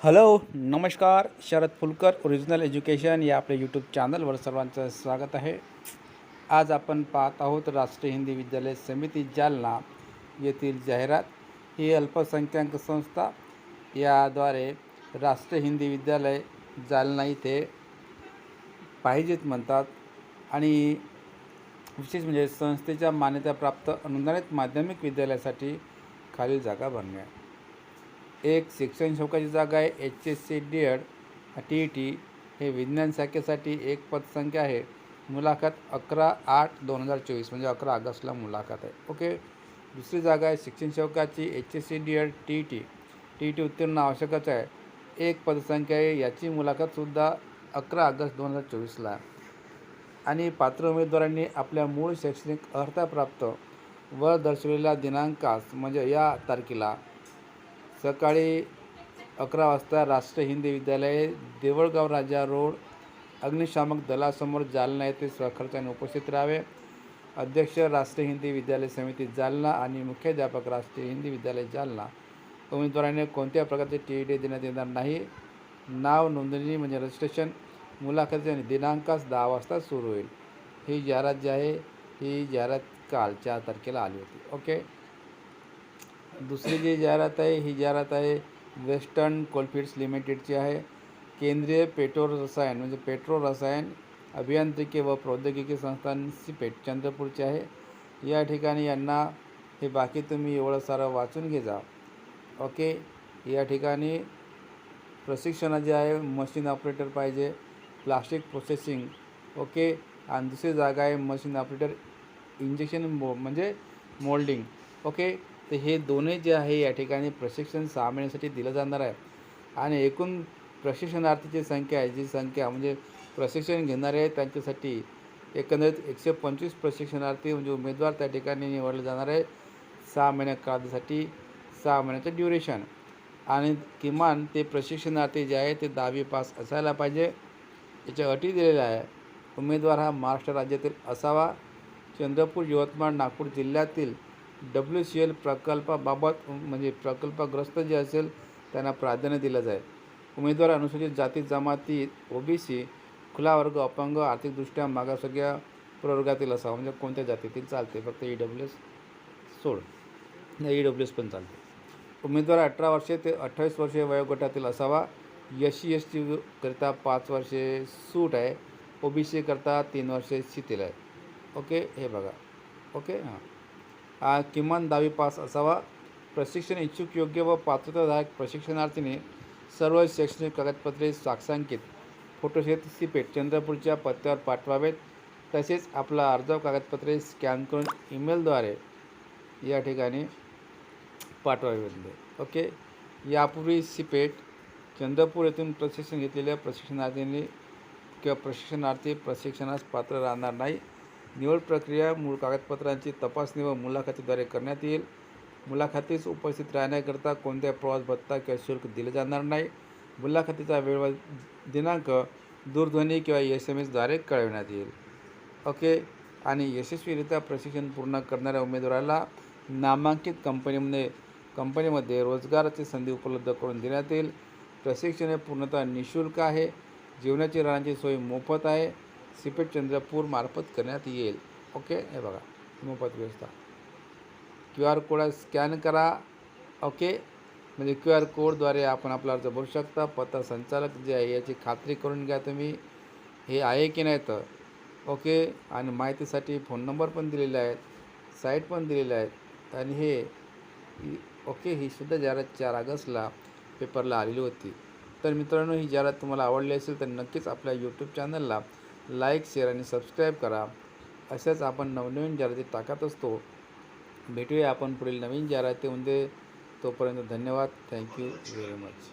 Hello, नमस्कार. Sharad Phulkar original education या आपल्या यूट्यूब चॅनलवर सर्वांचं स्वागत आहे. आज आपण पाहत आहोत राष्ट्रीय हिंदी विद्यालय समिती जालना येथील जाहिरात. ही अल्पसंख्याक संस्था याद्वारे राष्ट्रीय हिंदी विद्यालय जालना इथे पाहिजेत म्हणतात आणि विशेष म्हणजे संस्थेच्या मान्यताप्राप्त अनुदानित माध्यमिक विद्यालयासाठी खालील जागा भरणे. एक शिक्षण शौकाची जागा आहे. HSC DED TET हे विज्ञान शाखेसाठी एक पदसंख्या आहे. मुलाखत 11/8/2024 म्हणजे 11 ऑगस्टला मुलाखत आहे. ओके. दुसरी जागा आहे शिक्षण शौकाची HSC DED TET उत्तीर्ण आवश्यकच आहे. एक पदसंख्या आहे. याची मुलाखतसुद्धा 11 ऑगस्ट 2024ला आहे. आणि पात्र उमेदवारांनी आपल्या मूळ शैक्षणिक अर्हता प्राप्त वर दर्शवलेल्या दिनांकास म्हणजे या तारखेला सकाळी 11 वाजता राष्ट्रीय हिंदी विद्यालय देवळगाव राजा रोड अग्निशामक दलासमोर जालना येथे स्वखर्चाने उपस्थित राहावे. अध्यक्ष राष्ट्रीय हिंदी विद्यालय समिती जालना आणि मुख्याध्यापक राष्ट्रीय हिंदी विद्यालय जालना. उमेदवारांनी कोणत्या प्रकारचे TET देण्यात येणार नाही. नाव नोंदणी म्हणजे रजिस्ट्रेशन मुलाखतीच्या दिनांकास 10 वाजता सुरू होईल. ही जाहिरात जी आहे ही जाहिरात काल 4 तारखेला आली होती. ओके. दुसरी जी जाहिरात आहे ही जाहिरात आहे वेस्टर्न कोलफिल्ड्स लिमिटेडची आहे. केंद्रीय पेट्रोरसायन म्हणजे पेट्रो रसायन अभियांत्रिकी व प्रौद्योगिकी संस्थान सिपेट चंद्रपूरचे आहे. या ठिकाणी यांना हे बाकी तुम्ही एवढं सारं वाचून घे जा. ओके. या ठिकाणी प्रशिक्षण जे आहे मशीन ऑपरेटर पाहिजे, प्लास्टिक प्रोसेसिंग. ओके. आणि दुसरी जागा आहे मशीन ऑपरेटर इंजेक्शन म्हणजे मोल्डिंग. ओके. तर हे दोन्ही जे आहे या ठिकाणी प्रशिक्षण 6 महिन्यासाठी दिलं जाणार आहे. आणि एकूण प्रशिक्षणार्थीची संख्या आहे जी संख्या म्हणजे प्रशिक्षण घेणारे आहेत त्यांच्यासाठी एकंदरीत 125 प्रशिक्षणार्थी म्हणजे उमेदवार त्या ठिकाणी निवडले जाणार आहे 6 महिन्या कालावधीसाठी. 6 महिन्याचं ड्युरेशन. आणि किमान ते प्रशिक्षणार्थी जे आहे ते 10वी पास असायला पाहिजे. याच्या अटी दिलेल्या आहे. उमेदवार हा महाराष्ट्र राज्यातील असावा. चंद्रपूर, यवतमाळ, नागपूर जिल्ह्यातील WCL प्रकल्पाबाबत म्हणजे प्रकल्पग्रस्त जे असेल त्यांना प्राधान्य दिलं जाईल. उमेदवार अनुसूचित जाती जमाती OBC खुला वर्ग अपंग आर्थिकदृष्ट्या मागासवर्गीय प्रवर्गातील असावा. म्हणजे कोणत्या जातीतील चालते, फक्त EWS सोड, EWS पण चालते. उमेदवार 18 वर्षे ते 28 वर्षे वयोगटातील असावा. SC ST करता 5 वर्षे सूट आहे. OBC करता 3 वर्षे शिथिल आहे. ओके. हे बघा. ओके. किमान 10वी पास असावा. प्रशिक्षण इच्छुक योग्य व पात्रताधारक प्रशिक्षणार्थीने सर्व शैक्षणिक कागदपत्रे साक्षांकित फोटोसहित सिपेट चंद्रपूरच्या पत्त्यावर पाठवावेत. तसेच आपला अर्ज कागदपत्रे स्कॅन करून ईमेलद्वारे या ठिकाणी पाठवावेत. ओके. यापूर्वी सिपेट चंद्रपूर येथून प्रशिक्षण घेतलेल्या प्रशिक्षणार्थींनी किंवा प्रशिक्षणार्थी प्रशिक्षणास पात्र राहणार नाही. निवड प्रक्रिया मूळ कागदपत्रांची तपासणी व मुलाखतीद्वारे करण्यात येईल. मुलाखतीस उपस्थित राहण्याकरता कोणत्या प्रवास भत्ता किंवा शुल्क दिले जाणार नाही. मुलाखतीचा वेळ व दिनांक दूरध्वनी किंवा SMS द्वारे कळविण्यात येईल. ओके. आणि यशस्वीरित्या प्रशिक्षण पूर्ण करणाऱ्या उमेदवाराला नामांकित कंपनीमध्ये रोजगाराची संधी उपलब्ध करून देण्यात येईल. प्रशिक्षण हे पूर्णतः निःशुल्क आहे. जेवणाची राहण्याची सोय मोफत आहे. सिपेट चंद्रपूर मार्फत करण्यात येईल. ओके. हे बघा मोफत व्यवस्था. QR कोड स्कॅन करा. ओके. म्हणजे QR कोडद्वारे आपण आपला अर्ज भरू शकता. पत्र संचालक जे आहे याची खात्री करून घ्या तुम्ही हे आहे की नाही तर. ओके. आणि माहितीसाठी फोन नंबर पण दिलेले आहेत, साईट पण दिलेल्या आहेत. आणि हे ओके ही सुद्धा जाहिरात 4 ऑगस्टला पेपरला आलेली होती. तर मित्रांनो ही जाहिरात तुम्हाला आवडली असेल तर नक्कीच आपल्या यूट्यूब चॅनलला लाईक, शेअर आणि सबस्क्राईब करा. असेच आपण नवनवीन जाहिराती टाकत असतो. भेटूया आपण पुढील नवीन जाहिरातीमध्ये. तोपर्यंत धन्यवाद. Thank you very much.